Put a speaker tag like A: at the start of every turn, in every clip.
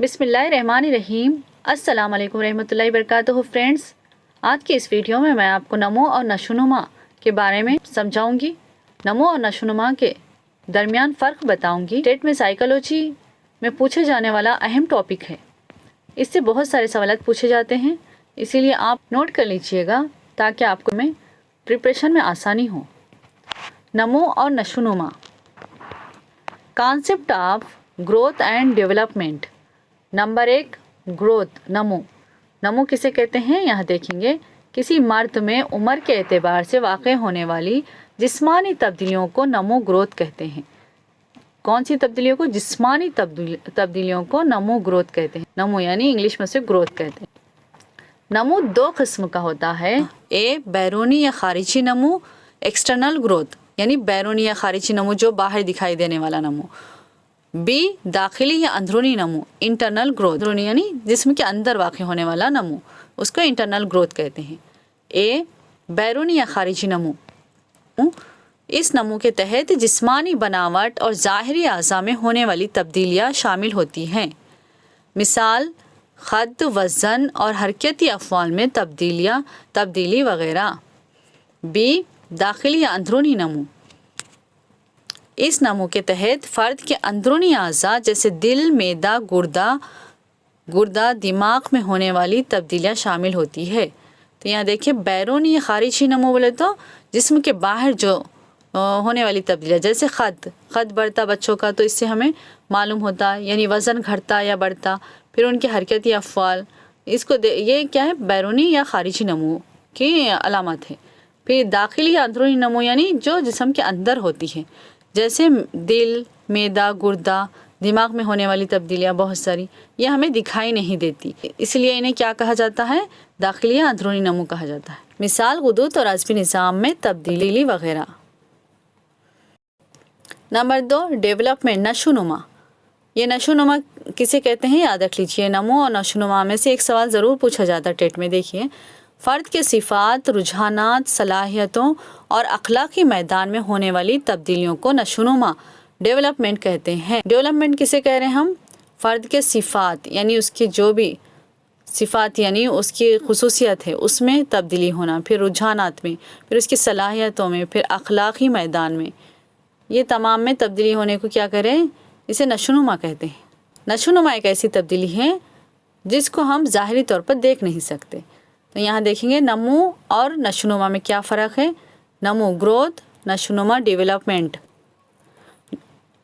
A: بسم اللہ الرحمن الرحیم۔ السلام علیکم رحمۃ اللہ وبرکاتہ۔ فرینڈس، آج کی اس ویڈیو میں آپ کو نمو اور نشوونما کے بارے میں سمجھاؤں گی۔ نمو اور نشوونما کے درمیان فرق بتاؤں گی۔ ٹیٹ میں سائیکالوجی میں پوچھے جانے والا اہم ٹاپک ہے۔ اس سے بہت سارے سوالات پوچھے جاتے ہیں، اسی لیے آپ نوٹ کر لیجئے گا تاکہ آپ کو پریپریشن میں آسانی ہو۔ نمو اور نشوونما، concept of growth and development. Number 1، growth, نمو۔ نمو کسے کہتے ہیں یہاں دیکھیں گے۔ کسی مرد میں عمر کے اعتبار سے واقع ہونے والی جسمانی تبدیلیوں کو نمو گروتھ کہتے ہیں۔ کون سی تبدیلیوں کو؟ جسمانی تبدیلیوں کو نمو گروتھ کہتے ہیں۔ نمو یعنی انگلش میں سے گروتھ کہتے ہیں۔ نمو دو قسم کا ہوتا ہے۔ اے، بیرونی یا خارجی نمو، ایکسٹرنل گروتھ یعنی بیرونی یا خارجی نمو جو باہر دکھائی دینے والا نمو۔ بی، داخلی یا اندرونی نمو، انٹرنل گروتھ، اندرونی یعنی جسم کے اندر واقع ہونے والا نمو، اس کو انٹرنل گروتھ کہتے ہیں۔ اے، بیرونی یا خارجی نمو، اس نمو کے تحت جسمانی بناوٹ اور ظاہری اعضاء میں ہونے والی تبدیلیاں شامل ہوتی ہیں۔ مثال، قد، وزن اور حرکتی افعال میں تبدیلی وغیرہ۔ بی، داخلی یا اندرونی نمو، اس نمو کے تحت فرد کے اندرونی اعضاء جیسے دل، معدہ، گردہ، دماغ میں ہونے والی تبدیلیاں شامل ہوتی ہے۔ تو یہاں دیکھیں، بیرونی یا خارجی نمو بولے تو جسم کے باہر جو ہونے والی تبدیلیاں، جیسے قد بڑھتا بچوں کا تو اس سے ہمیں معلوم ہوتا ہے، یعنی وزن گھٹتا یا بڑھتا، پھر ان کے حرکتی افعال، یہ کیا ہے؟ بیرونی یا خارجی نمو کی علامت ہے۔ پھر داخلی یا اندرونی نمو یعنی جو جسم کے اندر ہوتی ہے، جیسے دل، معدہ، گردہ، دماغ میں ہونے والی تبدیلیاں بہت ساری، یہ ہمیں دکھائی نہیں دیتی، اس لیے انہیں کیا کہا جاتا ہے؟ داخلی یا اندرونی نمو کہا جاتا ہے۔ مثال، غدود اور عصبی نظام میں تبدیلی وغیرہ۔ نمبر 2، ڈیولپمنٹ، نشوونما۔ یہ نشوونما کسے کہتے ہیں یاد رکھ لیجئے۔ نمو اور نشوونما میں سے ایک سوال ضرور پوچھا جاتا ہے ٹیٹ میں۔ دیکھیے، فرد کے صفات، رجحانات، صلاحیتوں اور اخلاقی میدان میں ہونے والی تبدیلیوں کو نشوونما، ڈیولپمنٹ کہتے ہیں۔ ڈیولپمنٹ کسے کہہ رہے ہیں ہم؟ فرد کے صفات یعنی اس کی جو بھی صفات یعنی اس کی خصوصیت ہے اس میں تبدیلی ہونا، پھر رجحانات میں، پھر اس کی صلاحیتوں میں، پھر اخلاقی میدان میں، یہ تمام میں تبدیلی ہونے کو کیا کریں؟ اسے نشوونما کہتے ہیں۔ نشوونما ایک ایسی تبدیلی ہے جس کو ہم ظاہری طور پر دیکھ نہیں سکتے۔ تو یہاں دیکھیں گے نمو اور نشوونما میں کیا فرق ہے۔ نمو گروتھ، نشوونما ڈیولپمنٹ۔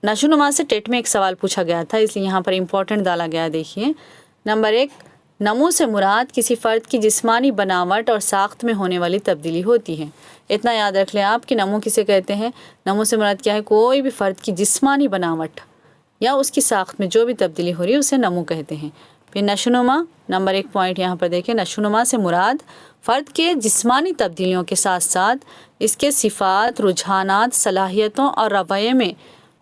A: نشوونما سے ٹیٹ میں ایک سوال پوچھا گیا تھا، اس لیے یہاں پر امپورٹنٹ ڈالا گیا۔ دیکھیے، نمبر 1، نمو سے مراد کسی فرد کی جسمانی بناوٹ اور ساخت میں ہونے والی تبدیلی ہوتی ہے۔ اتنا یاد رکھ لیں آپ کہ نمو کسے کہتے ہیں۔ نمو سے مراد کیا ہے؟ کوئی بھی فرد کی جسمانی بناوٹ یا اس کی ساخت میں جو بھی تبدیلی ہو رہی ہے اسے نمو کہتے ہیں۔ پھر نشوونما، نمبر 1 پوائنٹ یہاں پر دیکھیں، نشوونما سے مراد فرد کے جسمانی تبدیلیوں کے ساتھ ساتھ اس کے صفات، رجحانات، صلاحیتوں اور رویے میں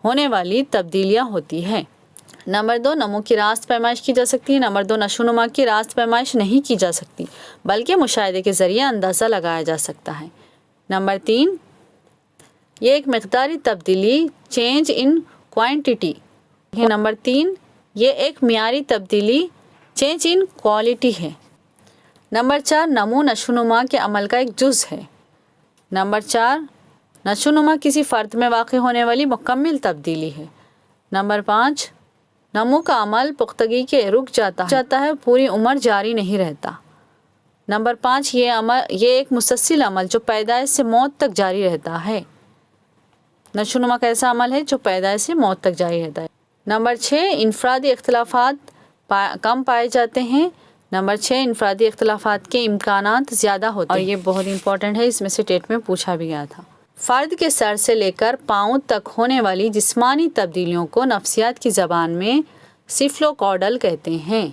A: ہونے والی تبدیلیاں ہوتی ہیں۔ نمبر 2، نمو کی راست پیمائش کی جا سکتی ہے۔ نمبر 2، نشوونما کی راست پیمائش نہیں کی جا سکتی بلکہ مشاہدے کے ذریعے اندازہ لگایا جا سکتا ہے۔ نمبر 3، یہ ایک مقداری تبدیلی، چینج ان کوانٹٹی۔ نمبر 3، یہ ایک معیاری تبدیلی، چینج ان کوالٹی ہے۔ نمبر 4، نمو نشوونما کے عمل کا ایک جز ہے۔ نمبر 4، نشوونما کسی فرد میں واقع ہونے والی مکمل تبدیلی ہے۔ نمبر 5، نمو کا عمل پختگی کے رک جاتا ہے، پوری عمر جاری نہیں رہتا۔ نمبر 5، یہ ایک مسلسل عمل جو پیدائش سے موت تک جاری رہتا ہے۔ نشوونما کیسا عمل ہے جو پیدائش سے موت تک جاری رہتا ہے۔ نمبر 6، انفرادی اختلافات کم پائے جاتے ہیں۔ نمبر 6، انفرادی اختلافات کے امکانات زیادہ ہوتے ہیں، اور یہ بہت امپورٹنٹ ہے، اس میں سے ٹیٹ میں پوچھا بھی گیا تھا۔ فرد کے سر سے لے کر پاؤں تک ہونے والی جسمانی تبدیلیوں کو نفسیات کی زبان میں سیفلوکارڈل کہتے ہیں۔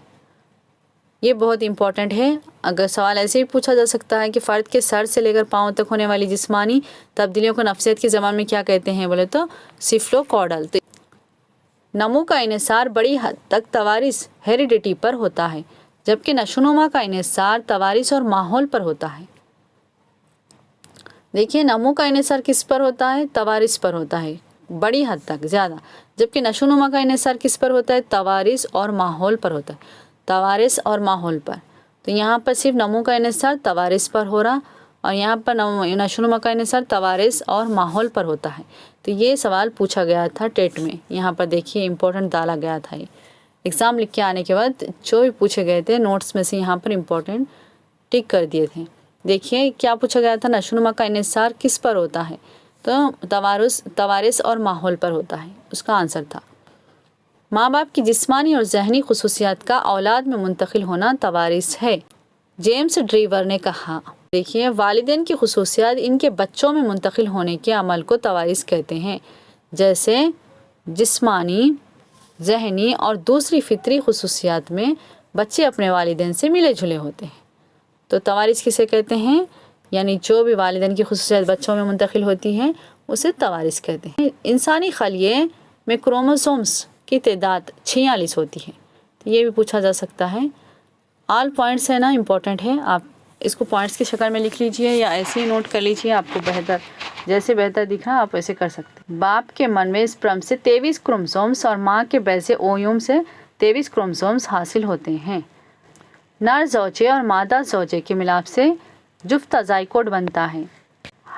A: یہ بہت امپورٹنٹ ہے، اگر سوال ایسے ہی پوچھا جا سکتا ہے کہ فرد کے سر سے لے کر پاؤں تک ہونے والی جسمانی تبدیلیوں کو نفسیات کی زبان میں کیا کہتے ہیں بولے تو سیفلوکارڈل۔ نمو کا انحصار بڑی حد تک توارث، ہیریڈیٹی پر ہوتا ہے، جبکہ نشوونما کا انحصار توارث اور ماحول پر ہوتا ہے۔ دیکھیے، نمو کا انحصار کس پر ہوتا ہے؟ توارث پر ہوتا ہے۔ بڑی حد تک زیادہ، جبکہ نشو و نما کا انحصار کس پر ہوتا ہے؟ توارث اور ماحول پر ہوتا ہے، توارث اور ماحول پر۔ تو یہاں پر صرف نمو کا انحصار توارث پر ہو رہا اور یہاں پر نشو و نما کا انحصار توارث اور ماحول پر ہوتا ہے۔ تو یہ سوال پوچھا گیا تھا ٹیٹ میں، یہاں پر دیکھیے امپورٹنٹ ڈالا گیا تھا۔ یہ ایگزام لکھ کے آنے کے بعد جو بھی پوچھے گئے تھے نوٹس میں سے یہاں پر امپورٹنٹ ٹک کر دیے تھے۔ دیکھیے کیا پوچھا گیا تھا، نشو و نما کا انحصار کس پر ہوتا ہے؟ تو توارث اور ماحول پر ہوتا ہے، اس کا آنسر تھا۔ ماں باپ کی جسمانی اور ذہنی خصوصیات کا اولاد میں منتقل ہونا توارث ہے۔ جیمس ڈریور نے کہا، دیکھیے والدین کی خصوصیات ان کے بچوں میں منتقل ہونے کے عمل کو توارث کہتے ہیں، جیسے جسمانی، ذہنی اور دوسری فطری خصوصیات میں بچے اپنے والدین سے ملے جلے ہوتے ہیں۔ تو توارث کسے کہتے ہیں؟ یعنی جو بھی والدین کی خصوصیات بچوں میں منتقل ہوتی ہیں اسے توارث کہتے ہیں۔ انسانی خلیے میں کروموسومز کی تعداد 46 ہوتی ہے، تو یہ بھی پوچھا جا سکتا ہے۔ آل پوائنٹس ہے نا، امپورٹنٹ ہے، آپ اس کو پوائنٹس کی شکل میں لکھ لیجئے یا ایسے ہی نوٹ کر لیجئے، آپ کو جیسے بہتر دکھ رہا آپ ایسے کر سکتے ہیں۔ باپ کے من میں اسپرم سے 23 کروموسومز اور ماں کے بیض سے اویوم سے 23 کروموسومز حاصل ہوتے ہیں۔ نر زوجے اور مادہ زوجے کے ملاپ سے جفت زائگوٹ بنتا ہے۔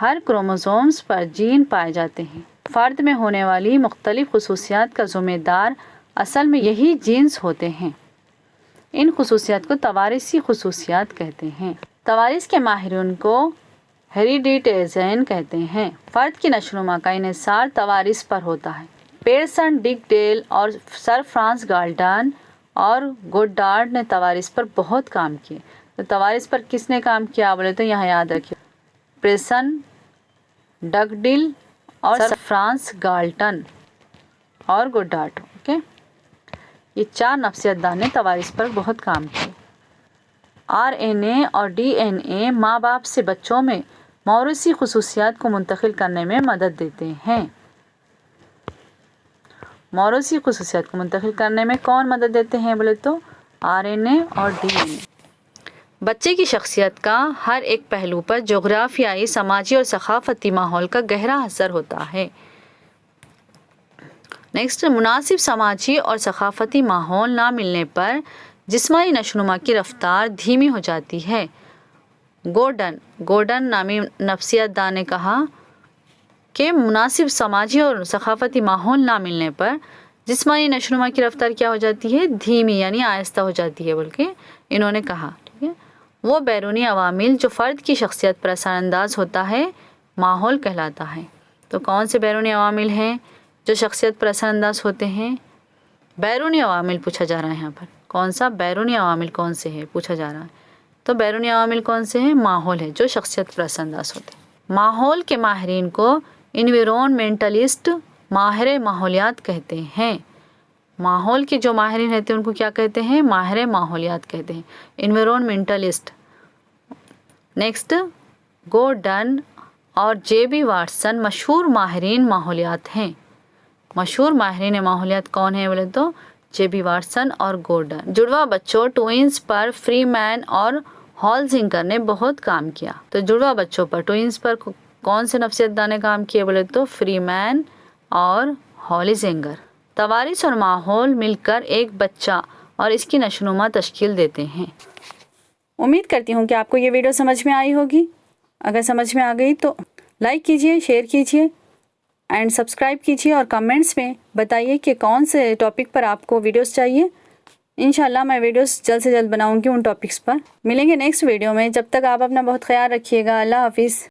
A: ہر کروموسومز پر جین پائے جاتے ہیں۔ فرد میں ہونے والی مختلف خصوصیات کا ذمہ دار اصل میں یہی جینز ہوتے ہیں۔ ان خصوصیات کو توارثی خصوصیات کہتے ہیں۔ توارث کے ماہرین کو ہیریڈیٹیزین کہتے ہیں۔ فرد کی نشو و نما کا انحصار توارث پر ہوتا ہے۔ پیئرسن، ڈک ڈیل اور سر فرانس گالٹن اور گوڈارڈ نے توارث پر بہت کام کیے۔ تو توارث پر کس نے کام کیا بولے تو یہاں یاد رکھیے، پیئرسن، ڈک ڈیل اور سر فرانس گالٹن اور گوڈارڈ۔ اوکے، یہ 4 نفسیات دان نے توارث پر بہت کام کیے۔ آر این اے اور ڈی این اے ماں باپ سے بچوں میں موروثی خصوصیات کو منتقل کرنے میں مدد دیتے ہیں۔ موروثی خصوصیات کو منتقل کرنے میں کون مدد دیتے ہیں بولے تو آر این اے اور ڈی این اے۔ بچے کی شخصیت کا ہر ایک پہلو پر جغرافیائی، سماجی اور ثقافتی ماحول کا گہرا اثر ہوتا ہے۔ نیکسٹ، مناسب سماجی اور ثقافتی ماحول نہ ملنے پر جسمانی نشو و نما کی رفتار دھیمی ہو جاتی ہے۔ گورڈن نامی نفسیات دان نے کہا کہ مناسب سماجی اور ثقافتی ماحول نہ ملنے پر جسمانی نشو و نما کی رفتار کیا ہو جاتی ہے؟ دھیمی یعنی آہستہ ہو جاتی ہے بول کے انہوں نے کہا۔ ٹھیک ہے، وہ بیرونی عوامل جو فرد کی شخصیت پر اثر انداز ہوتا ہے ماحول کہلاتا ہے۔ تو کون سے بیرونی عوامل ہیں جو شخصیت پر اثر انداز ہوتے ہیں؟ بیرونی عوامل پوچھا جا رہا ہے یہاں پر، کون سا بیرونی عوامل کون سے ہے پوچھا جا رہا ہے۔ تو بیرونی عوامل کون سے ہیں؟ ماحول ہے جو شخصیت پر اثر انداز ہوتے ہیں۔ ماحول کے ماہرین کو انویرونمنٹلسٹ، ماہر ماحولیات کہتے ہیں۔ ماحول کے جو ماہرین رہتے ہیں ان کو کیا کہتے ہیں؟ ماہر ماحولیات کہتے ہیں، انویرونمنٹلسٹ۔ نیکسٹ، گورڈن اور جے بی واٹسن مشہور ماہرین ماحولیات ہیں۔ مشہور ماہرین ماحولیات کون ہیں بولے تو جے بی واٹسن اور گورڈن۔ جڑواں بچوں ٹوئنز پر فری مین اور ہالزنگر نے بہت کام کیا۔ تو جڑواں بچوں پر ٹوئنز پر کون سے نفسیات دان نے کام کیے بولے تو فری مین اور ہالزنگر۔ توارث اور ماحول مل کر ایک بچہ اور اس کی نشو و نما تشکیل دیتے ہیں۔ امید کرتی ہوں کہ آپ کو یہ ویڈیو سمجھ میں آئی ہوگی۔ اگر سمجھ میں آ گئی تو لائک کیجئے، شیئر کیجئے اینڈ سبسکرائب کیجئے اور کمنٹس میں بتائیے کہ کون سے ٹاپک پر آپ کو ویڈیوز چاہیے۔ انشاءاللہ میں ویڈیوز جلد سے جلد بناؤں گی ان ٹاپکس پر۔ ملیں گے نیکسٹ ویڈیو میں، جب تک آپ اپنا بہت خیال رکھیے گا۔ اللہ حافظ۔